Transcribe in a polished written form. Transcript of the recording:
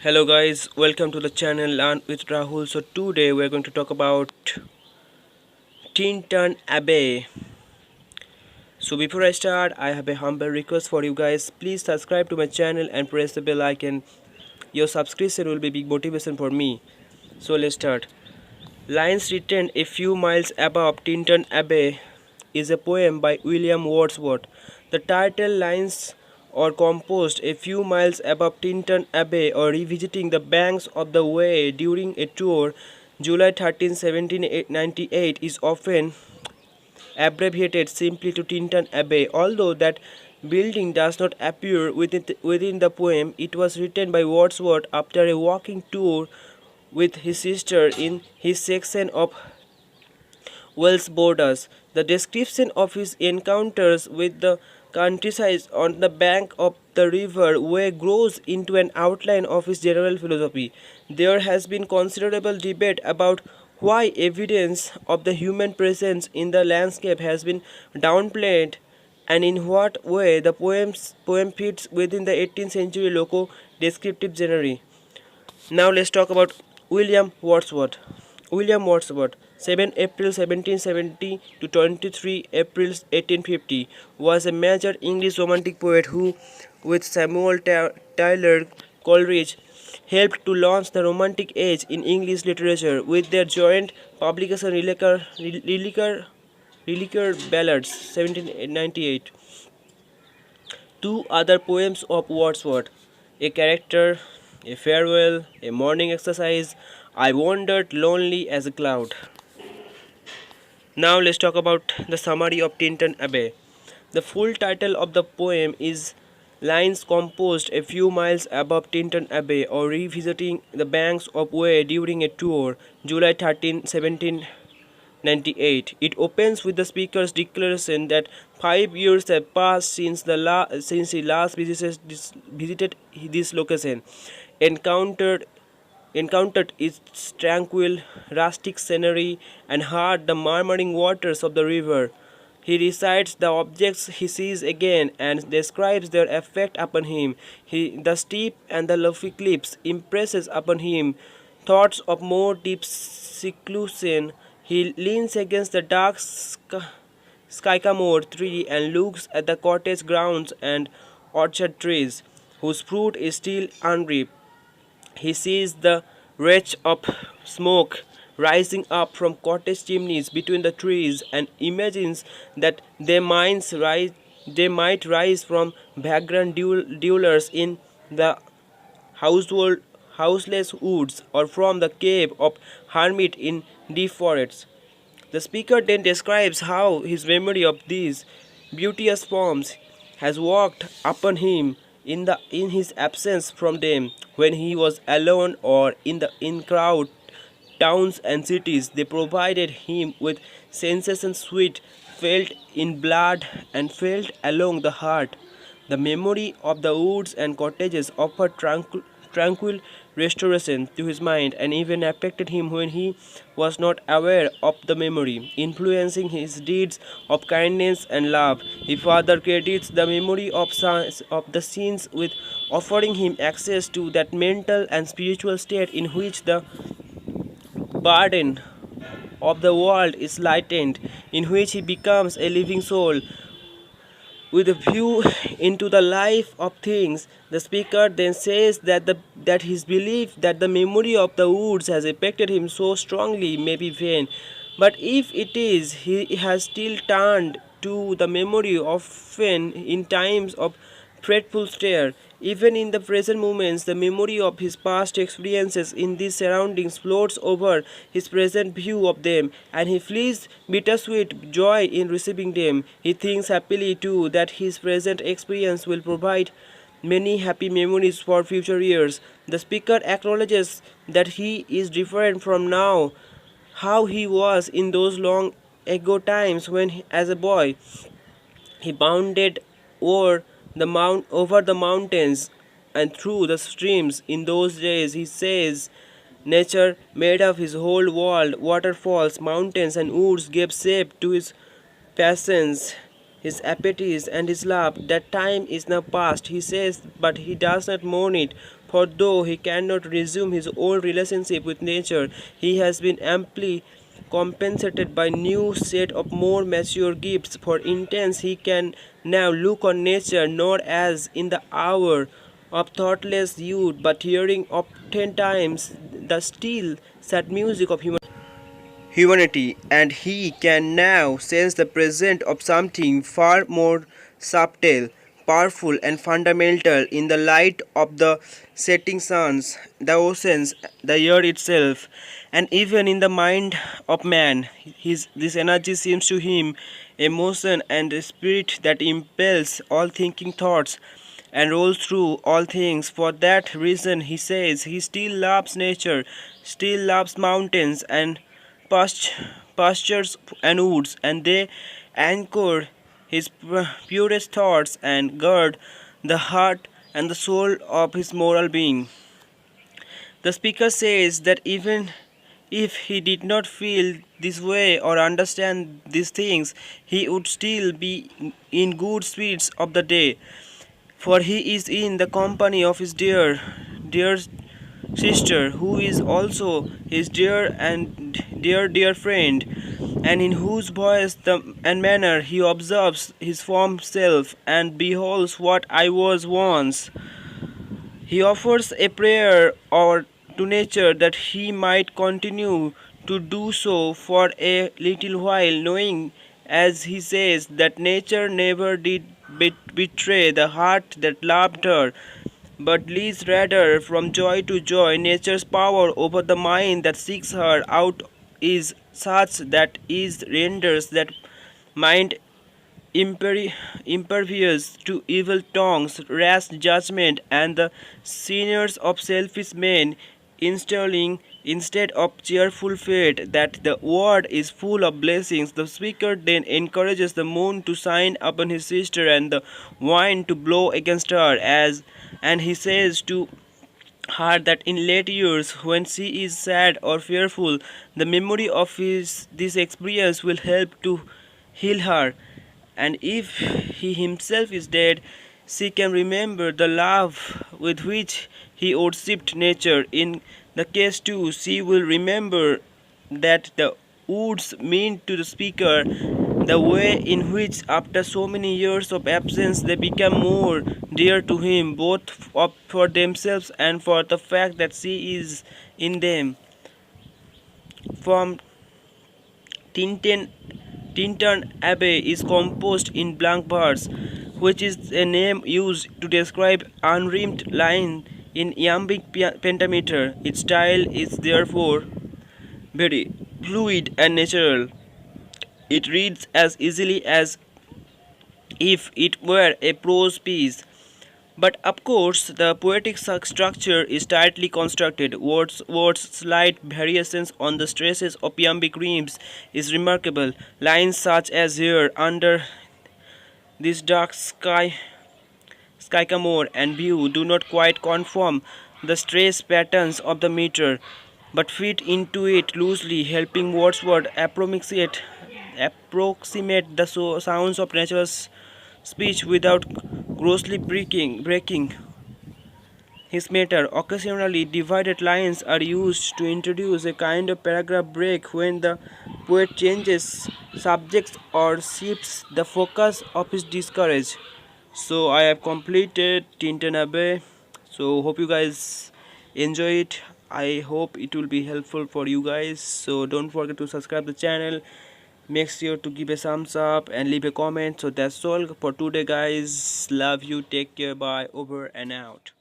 Hello guys, welcome to the channel and with Rahul. So today we're going to talk about Tintern Abbey. So before I start, I have a humble request for you guys. Please subscribe to my channel and press the bell icon. Your subscription will be big motivation for me. So let's start. Lines written a few miles above Tintern Abbey is a poem by William Wordsworth. The title lines are composed a few miles above Tintern Abbey or revisiting the banks of the Wey during a tour. July 13, 1798 is often abbreviated simply to Tintern Abbey. Although that building does not appear within the poem, it was written by Wordsworth after a walking tour with his sister in his section of Wells borders. The description of his encounters with the countryside on the bank of the river Wey grows into an outline of his general philosophy. There has been considerable debate about why evidence of the human presence in the landscape has been downplayed and in what way the poem fits within the 18th century loco descriptive genre. Now let's talk about William Wordsworth. William Wordsworth, 7 April 1770 to 23 April 1850, was a major English romantic poet who, with Samuel Taylor Coleridge, helped to launch the Romantic Age in English literature with their joint publication Reliquar Ballads, 1798. Two other poems of Wordsworth, A Character, A Farewell, A Morning Exercise, I Wandered Lonely as a Cloud. Now let's talk about the summary of Tintern Abbey. The full title of the poem is Lines composed a few miles above Tintern Abbey or revisiting the banks of Wey during a tour, July 13, 1798. It opens with the speaker's declaration that 5 years have passed since he last visited this location, encountered encountered its tranquil, rustic scenery, and heard the murmuring waters of the river. He recites the objects he sees again and describes their effect upon him. The steep and the lofty cliffs impresses upon him thoughts of more deep seclusion. He leans against the dark sycamore tree and looks at the cottage grounds and orchard trees, whose fruit is still unripe. He sees the wreath of smoke rising up from cottage chimneys between the trees and imagines that they might rise from vagrant dwellers in the household, houseless woods or from the cave of hermit in deep forests. The speaker then describes how his memory of these beauteous forms has worked upon him in his absence from them when he was alone or in crowd towns and cities. They provided him with sensations sweet, felt in blood and felt along the heart. The memory of the woods and cottages offered tranquil restoration to his mind and even affected him when he was not aware of the memory, influencing his deeds of kindness and love. He further credits the memory of the scenes with offering him access to that mental and spiritual state in which the burden of the world is lightened, in which he becomes a living soul with a view into the life of things. The speaker then says that his belief that the memory of the woods has affected him so strongly may be vain, but if it is, he has still turned to the memory often in times of fretful stare. Even in the present moments, the memory of his past experiences in these surroundings floats over his present view of them, and he feels bittersweet joy in receiving them. He thinks happily too that his present experience will provide many happy memories for future years. The speaker acknowledges that he is different from now, how he was in those long ago times when, as a boy, he bounded over the mountains and through the streams. In those days, he says, nature made of his whole world. Waterfalls, mountains, and woods gave shape to his passions, his appetites, and his love. That time is now past, he says, but he does not mourn it, For though he cannot resume his old relationship with nature, he has been amply compensated by new set of more mature gifts. For instance, he can now look on nature not as in the hour of thoughtless youth, but hearing oftentimes the still sad music of humanity, and he can now sense the presence of something far more subtle, powerful, and fundamental in the light of the setting suns, the oceans, the air itself, and even in the mind of man. This energy seems to him a motion and a spirit that impels all thinking thoughts and rolls through all things. For that reason, he says he still loves nature, still loves mountains and pastures and woods, and they anchor his purest thoughts and guard the heart and the soul of his moral being. The speaker says that even if he did not feel this way or understand these things, he would still be in good spirits of the day, for he is in the company of his dear sister, who is also his dear friend, and in whose voice and manner he observes his former self and beholds what I was once. He offers a prayer or to nature that he might continue to do so for a little while, knowing, as he says, that nature never did betray the heart that loved her, but leads rather from joy to joy. Nature's power over the mind that seeks her out is such that it renders that mind impervious to evil tongues, rash judgment, and the sinners of selfish men, installing instead of cheerful faith that the world is full of blessings. The speaker then encourages the moon to shine upon his sister and the wind to blow against her, and he says to her that in late years, when she is sad or fearful, the memory of this experience will help to heal her, and if he himself is dead, she can remember the love with which he worshipped nature. In the case too, she will remember that the woods mean to the speaker the way in which, after so many years of absence, they become more dear to him, both for themselves and for the fact that she is in them. From Tintern, Tintern Abbey is composed in blank verse, which is a name used to describe unrhymed line in iambic pentameter. Its style is therefore very fluid and natural. It reads as easily as if it were a prose piece. But of course, the poetic structure is tightly constructed. Words' slight variations on the stresses of iambic rhymes is remarkable. Lines such as here, under this dark sky, sycamore and view, do not quite conform the stress patterns of the meter, but fit into it loosely, helping Wordsworth approximate the sounds of natural speech without grossly breaking his meter. Occasionally, divided lines are used to introduce a kind of paragraph break when the poet changes subjects or shifts the focus of his discourse. So I have completed Tintern Abbey. So hope you guys enjoy it. I hope it will be helpful for you guys. So don't forget to subscribe the channel. Make sure to give a thumbs up and leave a comment. So that's all for today, guys. Love you. Take care. Bye. Over and out.